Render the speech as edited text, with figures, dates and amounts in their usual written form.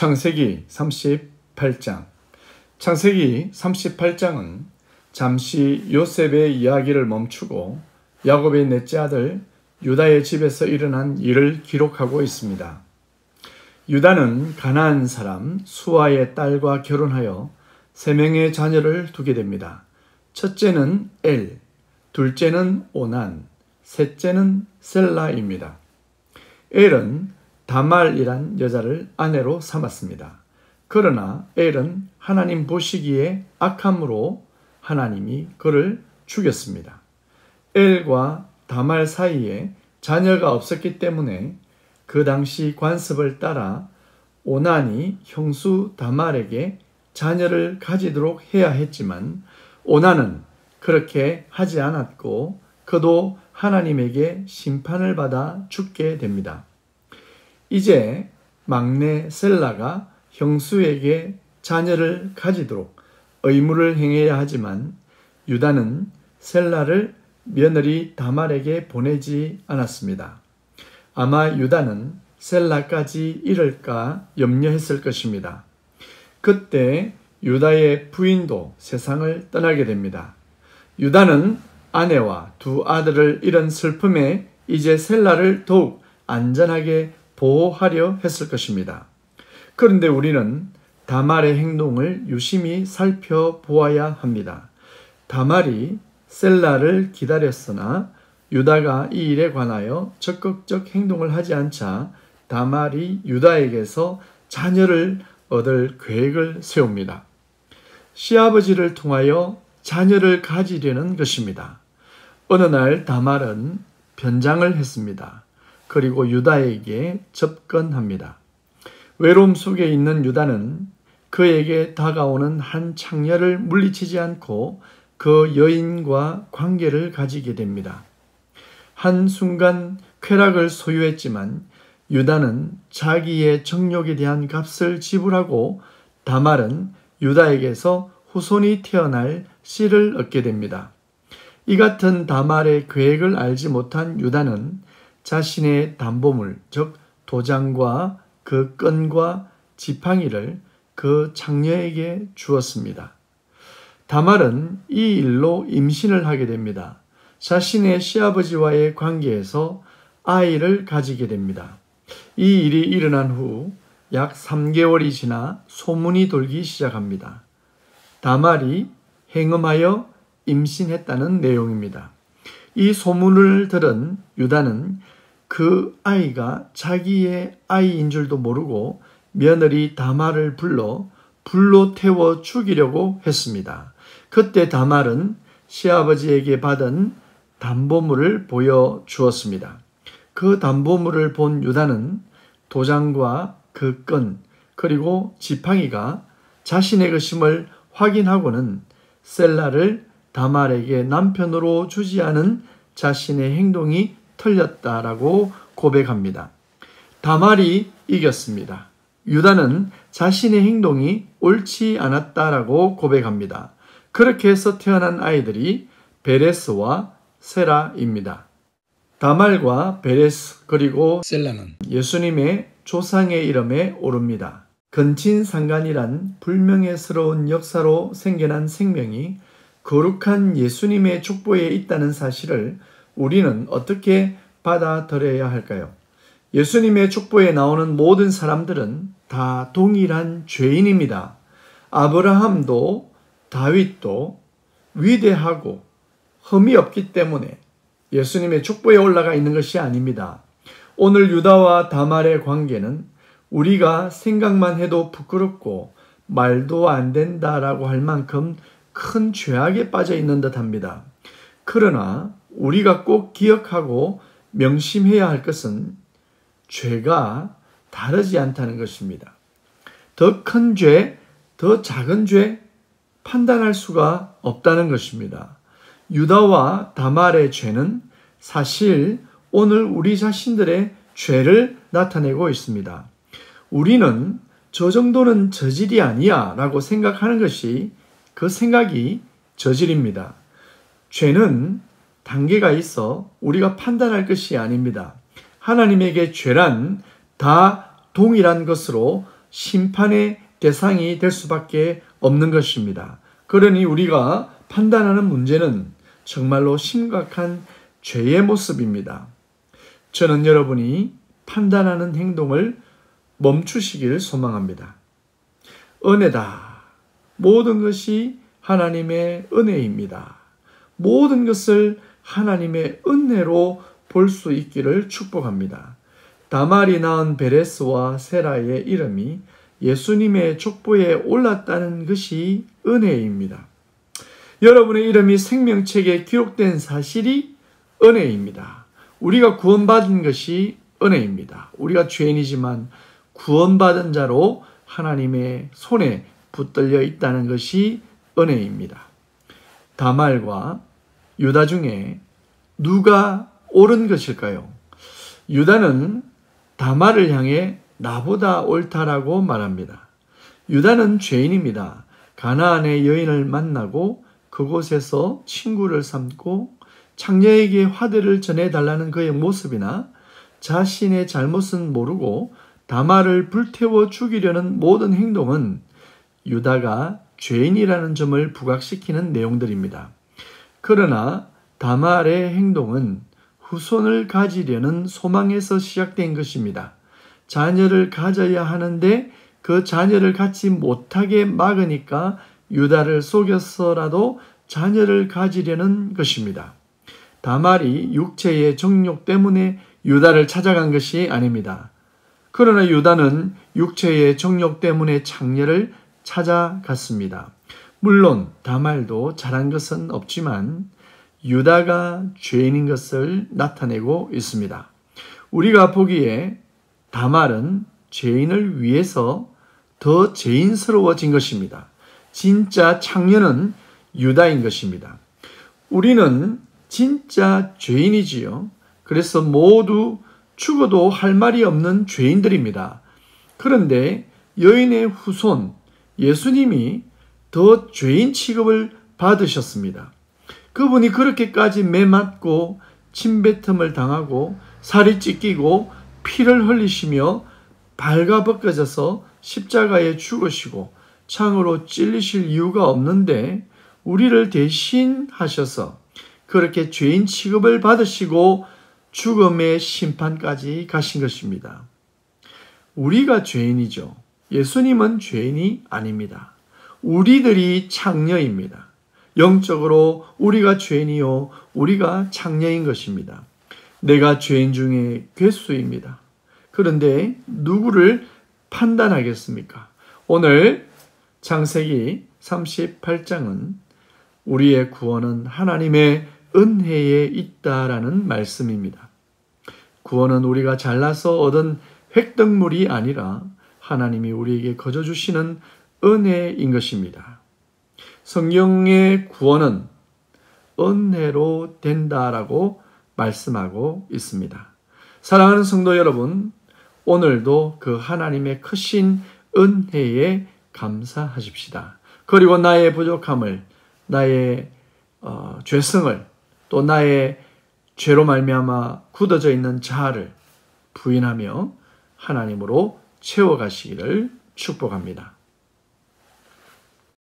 창세기 38장. 창세기 38장은 잠시 요셉의 이야기를 멈추고 야곱의 넷째 아들 유다의 집에서 일어난 일을 기록하고 있습니다. 유다는 가나안 사람 수아의 딸과 결혼하여 3명의 자녀를 두게 됩니다. 첫째는 엘, 둘째는 오난, 셋째는 셀라입니다. 엘은 다말이란 여자를 아내로 삼았습니다. 그러나 엘은 하나님 보시기에 악함으로 하나님이 그를 죽였습니다. 엘과 다말 사이에 자녀가 없었기 때문에 그 당시 관습을 따라 오난이 형수 다말에게 자녀를 가지도록 해야 했지만 오난은 그렇게 하지 않았고 그도 하나님에게 심판을 받아 죽게 됩니다. 이제 막내 셀라가 형수에게 자녀를 가지도록 의무를 행해야 하지만 유다는 셀라를 며느리 다말에게 보내지 않았습니다. 아마 유다는 셀라까지 잃을까 염려했을 것입니다. 그때 유다의 부인도 세상을 떠나게 됩니다. 유다는 아내와 2 아들을 잃은 슬픔에 이제 셀라를 더욱 안전하게 보호하려 했을 것입니다. 그런데 우리는 다말의 행동을 유심히 살펴보아야 합니다. 다말이 셀라를 기다렸으나 유다가 이 일에 관하여 적극적 행동을 하지 않자 다말이 유다에게서 자녀를 얻을 계획을 세웁니다. 시아버지를 통하여 자녀를 가지려는 것입니다. 어느 날 다말은 변장을 했습니다. 그리고 유다에게 접근합니다. 외로움 속에 있는 유다는 그에게 다가오는 한 창녀를 물리치지 않고 그 여인과 관계를 가지게 됩니다. 한순간 쾌락을 소유했지만 유다는 자기의 정욕에 대한 값을 지불하고 다말은 유다에게서 후손이 태어날 씨를 얻게 됩니다. 이 같은 다말의 계획을 알지 못한 유다는 자신의 담보물, 즉 도장과 그 끈과 지팡이를 그 창녀에게 주었습니다. 다말은 이 일로 임신을 하게 됩니다. 자신의 시아버지와의 관계에서 아이를 가지게 됩니다. 이 일이 일어난 후 약 3개월이 지나 소문이 돌기 시작합니다. 다말이 행음하여 임신했다는 내용입니다. 이 소문을 들은 유다는 그 아이가 자기의 아이인 줄도 모르고 며느리 다말을 불러 불로 태워 죽이려고 했습니다. 그때 다말은 시아버지에게 받은 담보물을 보여주었습니다. 그 담보물을 본 유다는 도장과 그 끈 그리고 지팡이가 자신의 것임을 확인하고는 셀라를 다말에게 남편으로 주지 않은 자신의 행동이 틀렸다라고 고백합니다. 다말이 이겼습니다. 유다는 자신의 행동이 옳지 않았다라고 고백합니다. 그렇게 해서 태어난 아이들이 베레스와 세라입니다. 다말과 베레스 그리고 셀라는 예수님의 조상의 이름에 오릅니다. 근친상간이란 불명예스러운 역사로 생겨난 생명이 거룩한 예수님의 족보에 있다는 사실을 우리는 어떻게 받아들여야 할까요? 예수님의 족보에 나오는 모든 사람들은 다 동일한 죄인입니다. 아브라함도 다윗도 위대하고 흠이 없기 때문에 예수님의 족보에 올라가 있는 것이 아닙니다. 오늘 유다와 다말의 관계는 우리가 생각만 해도 부끄럽고 말도 안 된다라고 할 만큼 큰 죄악에 빠져 있는 듯합니다. 그러나 우리가 꼭 기억하고 명심해야 할 것은 죄가 다르지 않다는 것입니다. 더 큰 죄, 더 작은 죄 판단할 수가 없다는 것입니다. 유다와 다말의 죄는 사실 오늘 우리 자신들의 죄를 나타내고 있습니다. 우리는 저 정도는 저질이 아니야 라고 생각하는 것이 그 생각이 저질입니다. 죄는 단계가 있어 우리가 판단할 것이 아닙니다. 하나님에게 죄란 다 동일한 것으로 심판의 대상이 될 수밖에 없는 것입니다. 그러니 우리가 판단하는 문제는 정말로 심각한 죄의 모습입니다. 저는 여러분이 판단하는 행동을 멈추시길 소망합니다. 은혜다. 모든 것이 하나님의 은혜입니다. 모든 것을 하나님의 은혜로 볼 수 있기를 축복합니다. 다말이 낳은 베레스와 세라의 이름이 예수님의 족보에 올랐다는 것이 은혜입니다. 여러분의 이름이 생명책에 기록된 사실이 은혜입니다. 우리가 구원받은 것이 은혜입니다. 우리가 죄인이지만 구원받은 자로 하나님의 손에 붙들려 있다는 것이 은혜입니다. 다말과 유다 중에 누가 옳은 것일까요? 유다는 다말을 향해 나보다 옳다라고 말합니다. 유다는 죄인입니다. 가나안의 여인을 만나고 그곳에서 친구를 삼고 창녀에게 화대를 전해달라는 그의 모습이나 자신의 잘못은 모르고 다말을 불태워 죽이려는 모든 행동은 유다가 죄인이라는 점을 부각시키는 내용들입니다. 그러나 다말의 행동은 후손을 가지려는 소망에서 시작된 것입니다. 자녀를 가져야 하는데 그 자녀를 갖지 못하게 막으니까 유다를 속여서라도 자녀를 가지려는 것입니다. 다말이 육체의 정욕 때문에 유다를 찾아간 것이 아닙니다. 그러나 유다는 육체의 정욕 때문에 창녀를 찾아갔습니다. 물론 다말도 잘한 것은 없지만 유다가 죄인인 것을 나타내고 있습니다. 우리가 보기에 다말은 죄인을 위해서 더 죄인스러워진 것입니다. 진짜 창녀는 유다인 것입니다. 우리는 진짜 죄인이지요. 그래서 모두 죽어도 할 말이 없는 죄인들입니다. 그런데 여인의 후손 예수님이 더 죄인 취급을 받으셨습니다. 그분이 그렇게까지 매맞고 침뱉음을 당하고 살이 찢기고 피를 흘리시며 발가벗겨져서 십자가에 죽으시고 창으로 찔리실 이유가 없는데 우리를 대신하셔서 그렇게 죄인 취급을 받으시고 죽음의 심판까지 가신 것입니다. 우리가 죄인이죠. 예수님은 죄인이 아닙니다. 우리들이 창녀입니다. 영적으로 우리가 죄인이요 우리가 창녀인 것입니다. 내가 죄인 중에 괴수입니다. 그런데 누구를 판단하겠습니까? 오늘 창세기 38장은 우리의 구원은 하나님의 은혜에 있다라는 말씀입니다. 구원은 우리가 잘나서 얻은 획득물이 아니라 하나님이 우리에게 거저 주시는 은혜인 것입니다. 성경의 구원은 은혜로 된다라고 말씀하고 있습니다. 사랑하는 성도 여러분, 오늘도 그 하나님의 크신 은혜에 감사하십시다. 그리고 나의 부족함을, 나의 죄성을, 또 나의 죄로 말미암아 굳어져 있는 자아를 부인하며 하나님으로 채워가시기를 축복합니다.